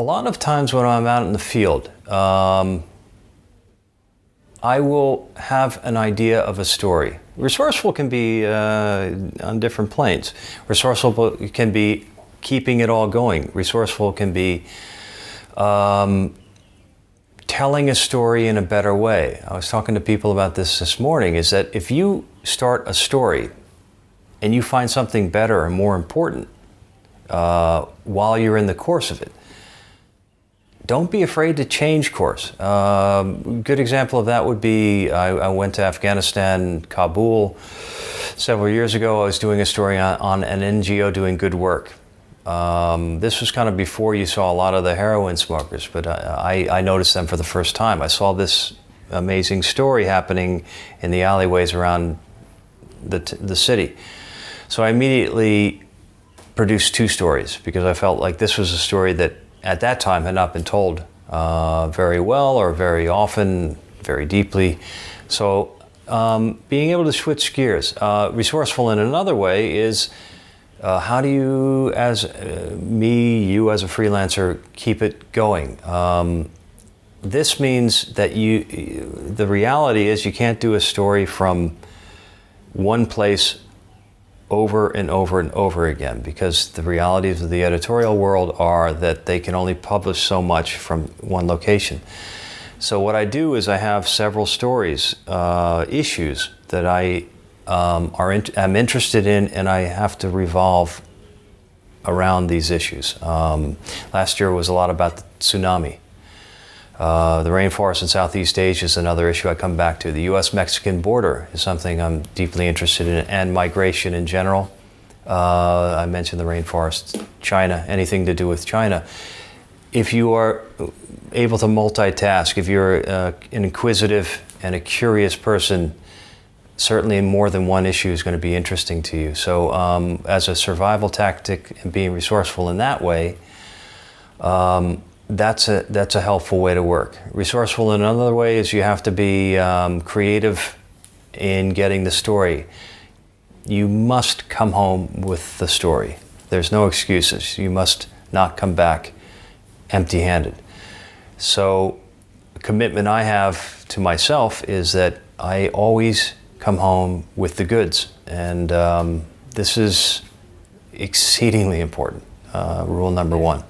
A lot of times when I'm out in the field, I will have an idea of a story. Resourceful can be on different planes. Resourceful can be keeping it all going. Resourceful can be telling a story in a better way. I was talking to people about this morning, is that if you start a story and you find something better and more important while you're in the course of it, don't be afraid to change course. Good example of that would be, I went to Afghanistan, Kabul, several years ago. I was doing a story on an NGO doing good work. This was kind of before you saw a lot of the heroin smokers, but I noticed them for the first time. I saw this amazing story happening in the alleyways around the city. So I immediately produced 2 stories because I felt like this was a story that at that time had not been told very well or very often, very deeply. So being able to switch gears. Resourceful in another way is how do you, as you as a freelancer, keep it going? This means that the reality is you can't do a story from one place over and over and over again, because the realities of the editorial world are that they can only publish so much from one location. So what I do is I have several stories, issues that I'm interested in, and I have to revolve around these issues. Last year was a lot about the tsunami. The rainforest in Southeast Asia is another issue I come back to. The U.S.-Mexican border is something I'm deeply interested in, and migration in general. I mentioned the rainforest, China, anything to do with China. If you are able to multitask, if you're an inquisitive and a curious person, certainly more than one issue is going to be interesting to you. So as a survival tactic and being resourceful in that way, that's a helpful way to work. Resourceful in another way is you have to be creative in getting the story. You must come home with the story. There's no excuses. You must not come back empty-handed. So the commitment I have to myself is that I always come home with the goods. And this is exceedingly important, rule number 1.